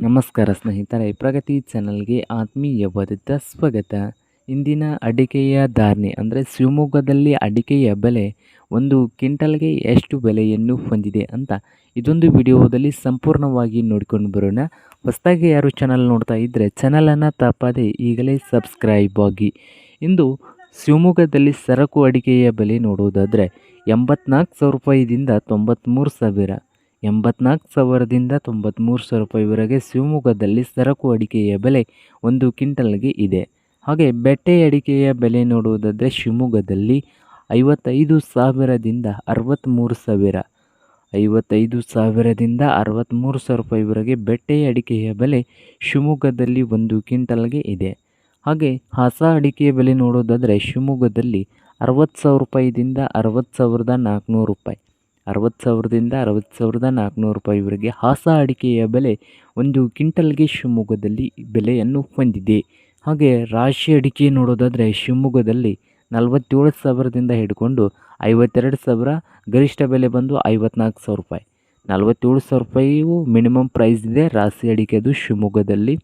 ನಮಸ್ಕಾರ ಸ್ನೇಹಿತರೆ, ಪ್ರಗತಿ ಚಾನಲ್ಗೆ ಆತ್ಮೀಯವಾದ ಸ್ವಾಗತ. ಇಂದಿನ ಅಡಿಕೆಯ ಧಾರಣೆ ಅಂದರೆ ಶಿವಮೊಗ್ಗದಲ್ಲಿ ಅಡಿಕೆಯ ಬೆಲೆ ಒಂದು ಕ್ವಿಂಟಲ್ಗೆ ಎಷ್ಟು ಬೆಲೆಯನ್ನು ಹೊಂದಿದೆ ಅಂತ ಇದೊಂದು ವಿಡಿಯೋದಲ್ಲಿ ಸಂಪೂರ್ಣವಾಗಿ ನೋಡಿಕೊಂಡು ಬರೋಣ. ಹೊಸದಾಗಿ ಯಾರು ಚಾನಲ್ ನೋಡ್ತಾ ಇದ್ದರೆ ಚಾನಲನ್ನು ತಪ್ಪದೆ ಈಗಲೇ ಸಬ್ಸ್ಕ್ರೈಬ್ ಆಗಿ. ಇಂದು ಶಿವಮೊಗ್ಗದಲ್ಲಿ ಸರಕು ಅಡಿಕೆಯ ಬೆಲೆ ನೋಡುವುದಾದರೆ 84,000 ರೂಪಾಯಿದಿಂದ 93,000 84,000ದಿಂದ 93,000 ರೂಪಾಯಿವರೆಗೆ ಶಿವಮೊಗ್ಗದಲ್ಲಿ ಸರಕು ಅಡಿಕೆಯ ಬೆಲೆ ಒಂದು ಕ್ವಿಂಟಲ್ಗೆ ಇದೆ. ಹಾಗೆ ಬೆಟ್ಟೆ ಅಡಿಕೆಯ ಬೆಲೆ ನೋಡುವುದಾದರೆ ಶಿವಮೊಗ್ಗದಲ್ಲಿ 55,000ದಿಂದ 63,000 55,000ದಿಂದ 63,000 ರೂಪಾಯಿವರೆಗೆ ಬೆಟ್ಟೆ ಅಡಿಕೆಯ ಬೆಲೆ ಶಿವಮೊಗ್ಗದಲ್ಲಿ ಒಂದು ಕ್ವಿಂಟಲ್ಗೆ ಇದೆ. ಹಾಗೆ ಹೊಸ ಅಡಿಕೆಯ ಬೆಲೆ ನೋಡೋದಾದರೆ ಶಿವಮೊಗ್ಗದಲ್ಲಿ 60,000 ರೂಪಾಯಿದಿಂದ 60,400 ರೂಪಾಯಿ 60,000ದಿಂದ 60,400 ರೂಪಾಯಿವರೆಗೆ ಹೊಸ ಅಡಿಕೆಯ ಬೆಲೆ ಒಂದು ಕ್ವಿಂಟಲ್ಗೆ ಶಿವಮೊಗ್ಗದಲ್ಲಿ ಬೆಲೆಯನ್ನು ಹೊಂದಿದೆ. ಹಾಗೆ ರಾಶಿ ಅಡಿಕೆ ನೋಡೋದಾದರೆ ಶಿವಮೊಗ್ಗದಲ್ಲಿ 47,000ದಿಂದ ಹಿಡ್ಕೊಂಡು 52,000, ಗರಿಷ್ಠ ಬೆಲೆ ಬಂದು 54,000 ರೂಪಾಯಿ 47,000 ರೂಪಾಯಿಯು ಮಿನಿಮಮ್ ಪ್ರೈಸ್ ಇದೆ ರಾಶಿ ಅಡಿಕೆದು ಶಿವಮೊಗ್ಗದಲ್ಲಿ.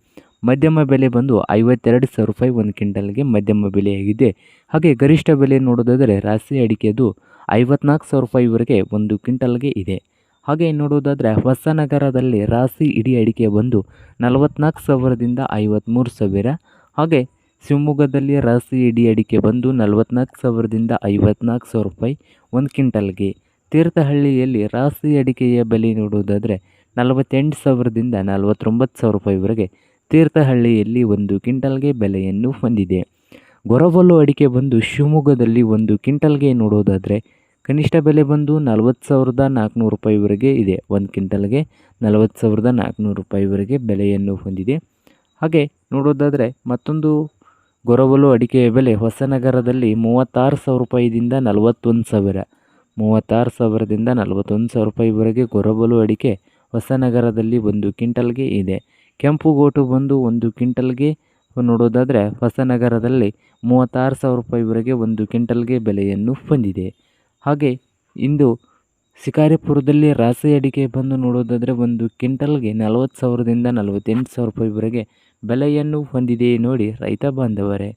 ಮಧ್ಯಮ ಬೆಲೆ ಬಂದು 52,000 ರೂಪಾಯಿ ಒಂದು ಕ್ವಿಂಟಲ್ಗೆ ಮಧ್ಯಮ ಬೆಲೆಯಾಗಿದೆ. ಹಾಗೆ ಗರಿಷ್ಠ ಬೆಲೆ ನೋಡೋದಾದರೆ ರಾಶಿ ಅಡಿಕೆದು 54,000 ರೂಪಾಯಿವರೆಗೆ ಒಂದು ಕ್ವಿಂಟಲ್ಗೆ ಇದೆ. ಹಾಗೆ ನೋಡೋದಾದರೆ ಹೊಸನಗರದಲ್ಲಿ ರಾಶಿ ಇಡೀ ಅಡಿಕೆ ಬಂದು 44,000ದಿಂದ 53,000. ಹಾಗೆ ಶಿವಮೊಗ್ಗದಲ್ಲಿ ರಾಶಿ ಇಡೀ ಅಡಿಕೆ ಬಂದು 44,000ದಿಂದ 54,000 ರೂಪಾಯಿ ಒಂದು ಕ್ವಿಂಟಲ್ಗೆ. ತೀರ್ಥಹಳ್ಳಿಯಲ್ಲಿ ರಾಶಿ ಅಡಿಕೆಯ ಬೆಲೆ ನೋಡೋದಾದರೆ 48,000ದಿಂದ 49,000 ರೂಪಾಯಿವರೆಗೆ ತೀರ್ಥಹಳ್ಳಿಯಲ್ಲಿ ಒಂದು ಕ್ವಿಂಟಲ್ಗೆ ಬೆಲೆಯನ್ನು ಹೊಂದಿದೆ. ಗೊರವಲು ಅಡಿಕೆ ಬಂದು ಶಿವಮೊಗ್ಗದಲ್ಲಿ ಒಂದು ಕ್ವಿಂಟಲ್ಗೆ ನೋಡೋದಾದರೆ ಕನಿಷ್ಠ ಬೆಲೆ ಬಂದು 40,400 ರೂಪಾಯಿವರೆಗೆ ಇದೆ. ಒಂದು ಕ್ವಿಂಟಲ್ಗೆ 40,400 ರೂಪಾಯಿವರೆಗೆ ಬೆಲೆಯನ್ನು ಹೊಂದಿದೆ. ಹಾಗೆ ನೋಡೋದಾದರೆ ಮತ್ತೊಂದು ಗೊರವಲು ಅಡಿಕೆಯ ಬೆಲೆ ಹೊಸನಗರದಲ್ಲಿ 36,000 ರೂಪಾಯಿದಿಂದ 41,000 36,000ದಿಂದ 41,000 ರೂಪಾಯಿವರೆಗೆ ಗೊರವಲು ಅಡಿಕೆ ಹೊಸನಗರದಲ್ಲಿ ಒಂದು ಕ್ವಿಂಟಲ್ಗೆ ಇದೆ. ಕೆಂಪು ಗೋಟು ಬಂದು ಒಂದು ಕ್ವಿಂಟಲ್ಗೆ ನೋಡೋದಾದರೆ ಹೊಸನಗರದಲ್ಲಿ 36,000 ರೂಪಾಯಿವರೆಗೆ ಒಂದು ಕ್ವಿಂಟಲ್ಗೆ ಬೆಲೆಯನ್ನು ಹೊಂದಿದೆ. ಹಾಗೆ ಇಂದು ಶಿಕಾರಿಪುರದಲ್ಲಿ ರಾಶಿ ಅಡಿಕೆ ಬಂದು ನೋಡೋದಾದರೆ ಒಂದು ಕ್ವಿಂಟಲ್ಗೆ 40,000ದಿಂದ 48,000 ರೂಪಾಯಿವರೆಗೆ ಬೆಲೆಯನ್ನು ಹೊಂದಿದೆ. ನೋಡಿ ರೈತ ಬಾಂಧವರೇ.